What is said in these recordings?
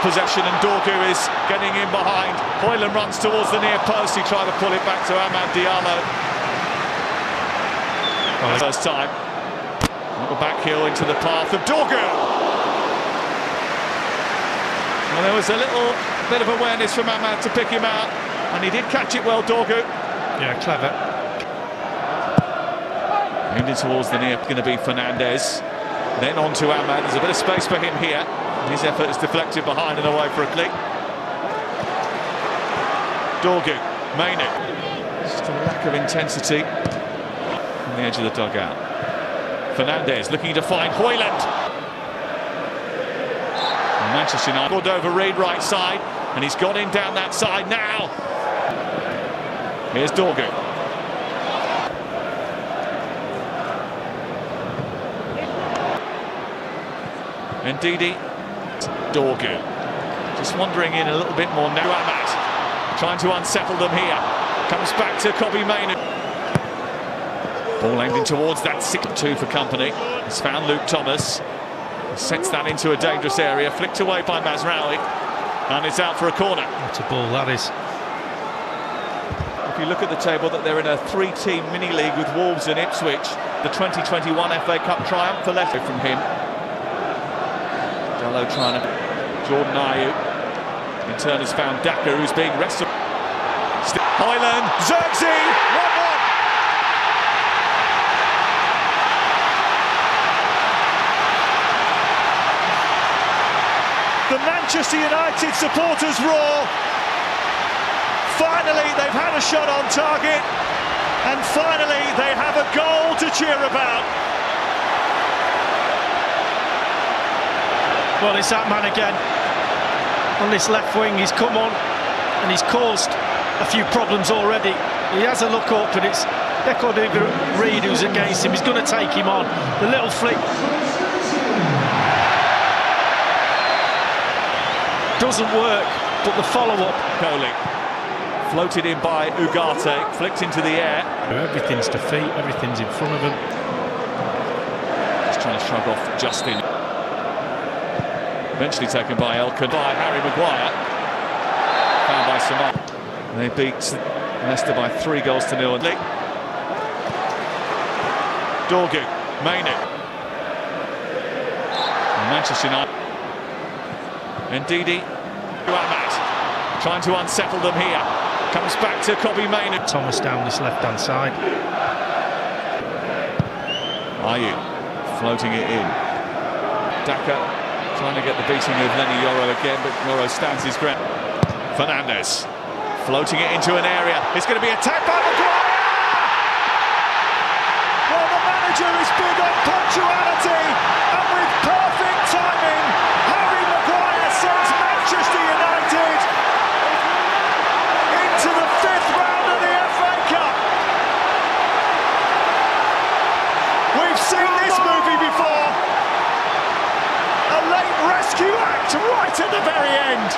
possession, and Dorgu is getting in behind. Højlund runs towards the near post. He tried to pull it back to Amad Diallo. First time. Little back heel into the path of Dorgu. Well, there was a little bit of awareness from Amad to pick him out, and he did catch it well, Dorgu. Yeah, clever. Aimed in towards the near, going to be Fernandez. Then on to Amad. There's a bit of space for him here. His effort is deflected behind and away for a click. Dorgu, Mainu. Just a lack of intensity on the edge of the dugout. Fernandez looking to find Højlund. And Manchester United. Cordova Reid right side, and he's gone in down that side now. Here's Dorgu. And Didi. Dorgu. Just wandering in a little bit more now. Amad trying to unsettle them here. Comes back to Kobbie Mainoo. Ball aimed in towards that 6-2 for Company. He's found Luke Thomas. He sets that into a dangerous area. Flicked away by Mazraoui. And it's out for a corner. What a ball that is. If you look at the table, that they're in a 3-team mini-league with Wolves and Ipswich. The 2021 FA Cup triumph for Leicester from him. Dalot trying to... Jordan Ayew. In turn has found Daka, who's being wrestled. Højlund, Zirkzee, 1-1. The Manchester United supporters roar. Finally, they've had a shot on target, and finally they have a goal to cheer about. Well, it's that man again. On this left wing, he's come on and he's caused a few problems already. He has a look up, and it's Cordova Reid who's against him. He's going to take him on. The little flick doesn't work, but the follow-up. Coley floated in by Ugarte, flicked into the air. Everything's to feet, everything's in front of him. Just trying to shrug off Justin. Eventually taken by Elkan, by Harry Maguire. Found by Samar. They beat Leicester by 3-0. Dorgu, Mainoo. Manchester United. And Didi. Amad trying to unsettle them here. Comes back to Kobbie Mainoo. Thomas down this left-hand side. Ayew floating it in. Daka trying to get the beating of Lenny Yoro again, but Yoro stands his ground. Fernandez floating it into an area. It's going to be attacked by Maguire! Well, the manager is big on punctuality, and with perfect timing, Harry Maguire sends Manchester United into the 5th round of the FA Cup. We've seen this movie before. A late rescue act right at the very end.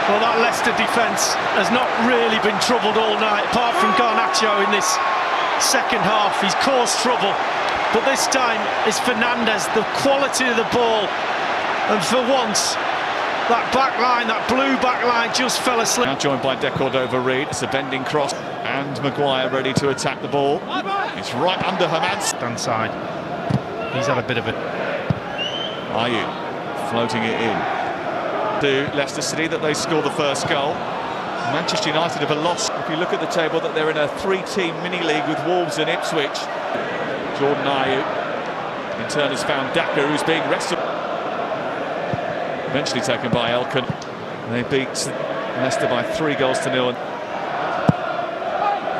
Well, that Leicester defence has not really been troubled all night, apart from Garnacho in this second half. He's caused trouble, but this time it's Fernandez, the quality of the ball, and for once that back line, that blue back line, just fell asleep. Now joined by Cordova Reid. It's a bending cross, and Maguire ready to attack the ball. It's right under Herman's stand side. He's had a bit of a... Ayew floating it in to Leicester City, that they score the first goal. Manchester United have a loss. If you look at the table, that they're in a 3-team mini-league with Wolves and Ipswich. Jordan Ayew in turn has found Daka, who's being wrestled. Eventually taken by Elkan. They beat Leicester by 3-0.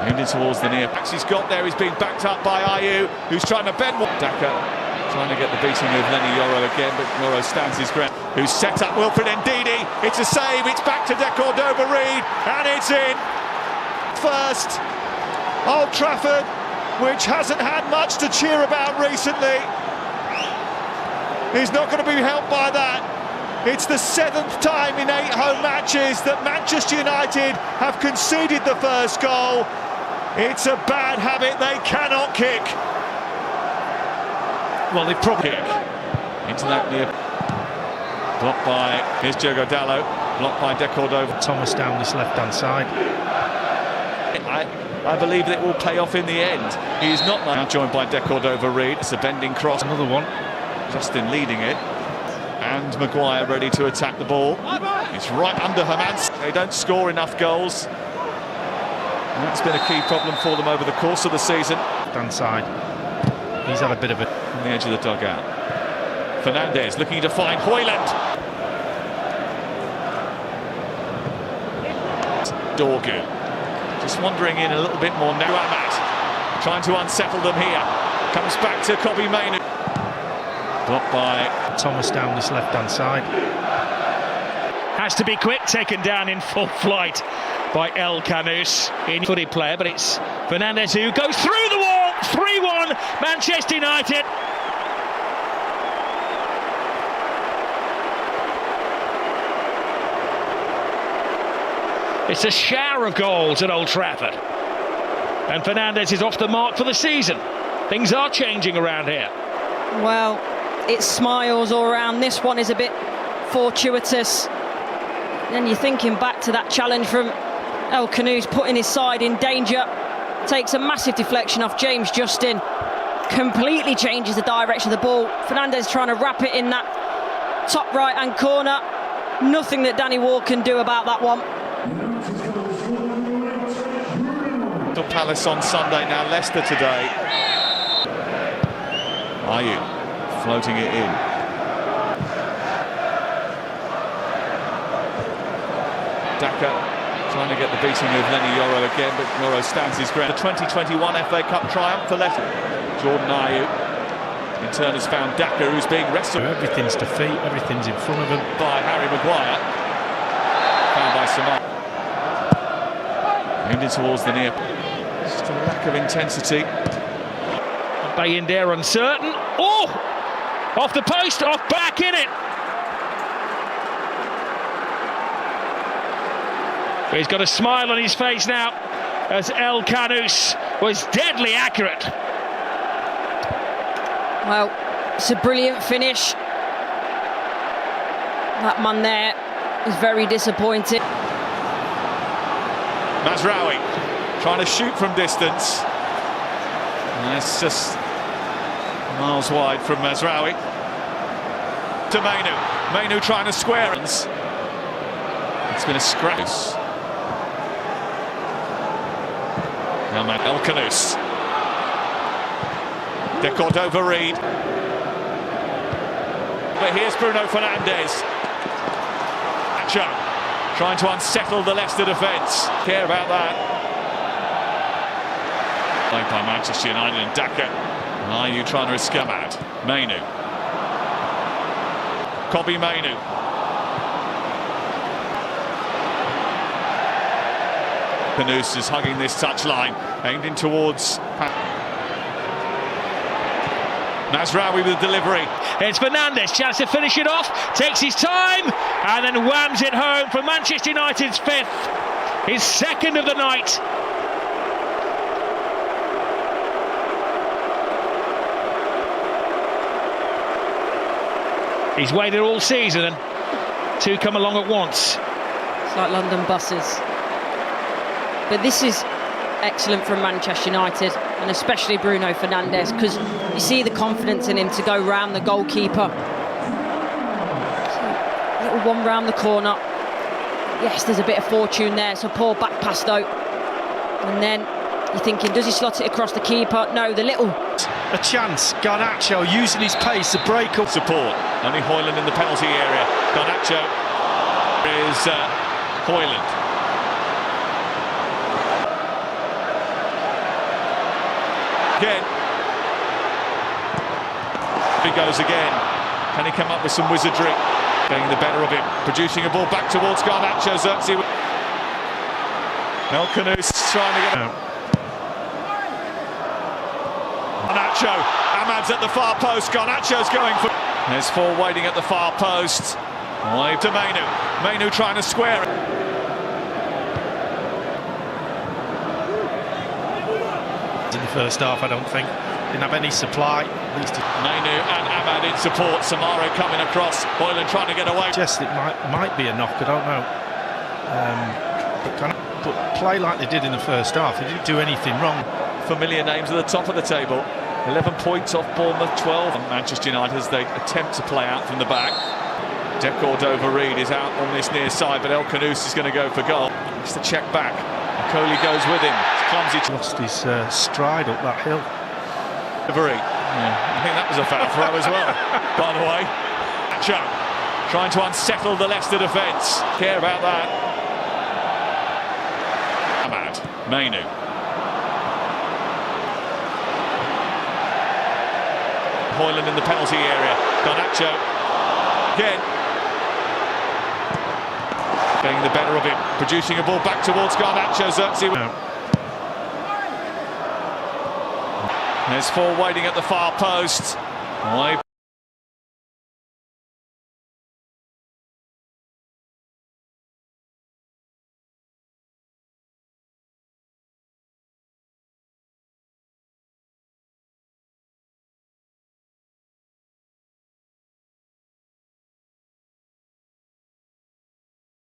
Aimed in towards the near. He's got there, he's being backed up by Ayew, who's trying to bend. Daka trying to get the beating of Lenny Yoro again, but Yoro stands his ground. Who's set up Wilfred Ndidi. It's a save, it's back to Cordova Reid, and it's in. First, Old Trafford, which hasn't had much to cheer about recently. He's not going to be helped by that. It's the 7th time in 8 home matches that Manchester United have conceded the first goal. It's a bad habit they cannot kick. Well, they probably... Kick into that near Blocked by, here's Diogo Dalot, blocked by De Cordova. Thomas down this left-hand side. I believe that it will pay off in the end. He's not now joined by De Cordova Reed. It's a bending cross. Another one. Justin leading it. And Maguire ready to attack the ball. It's right under Hermans. They don't score enough goals. And that's been a key problem for them over the course of the season. Left-hand side. He's had a bit of it. On the edge of the dugout. Fernandez looking to find Højlund. Dorgu. Just wandering in a little bit more now. Ahmad trying to unsettle them here. Comes back to Kobbie Mainoo. Blocked by Thomas down this left-hand side. Has to be quick, taken down in full flight by El Canus. In-footed player, but it's Fernandez who goes through the wall. 3-1, Manchester United. It's a shower of goals at Old Trafford. And Fernandez is off the mark for the season. Things are changing around here. Well, it's smiles all around. This one is a bit fortuitous. Then you're thinking back to that challenge from El Canus, putting his side in danger. Takes a massive deflection off James Justin. Completely changes the direction of the ball. Fernandez trying to wrap it in that top right-hand corner. Nothing that Danny Ward can do about that one. Palace on Sunday, now Leicester today. Ayew floating it in. Daka trying to get the beating of Lenny Yoro again, but Yoro stands his ground. The 2021 FA Cup triumph for Leicester. Jordan Ayew in turn has found Daka, who's being wrestled. Everything's to feet, everything's in front of him. By Harry Maguire. Found by Samar. Aimed in towards the near. Just a lack of intensity. Bayindir uncertain. Oh! Off the post, off back in it. He's got a smile on his face now as El Canus was deadly accurate. Well, it's a brilliant finish. That man there is very disappointed. Mazraoui trying to shoot from distance. And it's just miles wide from Mazraoui. To Mainoo. Mainoo trying to square it. It's been a scrap. Now El Canus. De Cordova Reed. But here's Bruno Fernandes. Nacho trying to unsettle the Leicester defence. Care about that. Played by Manchester United and Daka. Ayew trying to escape out. Mainoo. Kobbie Mainoo. Canus is hugging this touchline, aimed in towards Mazraoui with the delivery. It's Fernandez, chance to finish it off, takes his time and then whams it home for Manchester United's fifth, his second of the night. He's waited all season and two come along at once. It's like London buses. But this is excellent from Manchester United, and especially Bruno Fernandes, because you see the confidence in him to go round the goalkeeper. Little one round the corner. Yes, there's a bit of fortune there, so poor back pass though. And then you're thinking, does he slot it across the keeper? No, the little... A chance, Garnacho using his pace to break up. Support, only Højlund in the penalty area. Garnacho is Højlund. Again. He goes again. Can he come up with some wizardry? Getting the better of him. Producing a ball back towards Garnacho. Xerxes. El Canus trying to get out. Garnacho. Ahmad's at the far post. Garnacho's going for... There's four waiting at the far post. Wave to Mainoo. Mainoo trying to square it. In the first half, I don't think. didn't have any supply. At least Mainu and Ahmad in support. Samaro coming across. Hoyland trying to get away. Just it might be a knock. I don't know. But play like they did in the first half. They didn't do anything wrong. Familiar names at the top of the table. 11 points off Bournemouth, 12 on Manchester United as they attempt to play out from the back. De Cordova-Reid is out on this near side, but El Khanous is going to go for goal. It's the check back. Coley goes with him. It's clumsy. Lost his stride up that hill. I think that was a foul throw as well, by the way. Nacho trying to unsettle the Leicester defence. Care about that. Ahmad, Mainu. Hoyland in the penalty area. Garnacho again. Getting the better of it. Producing a ball back towards Garnacho. Xerxes. There's four waiting at the far post.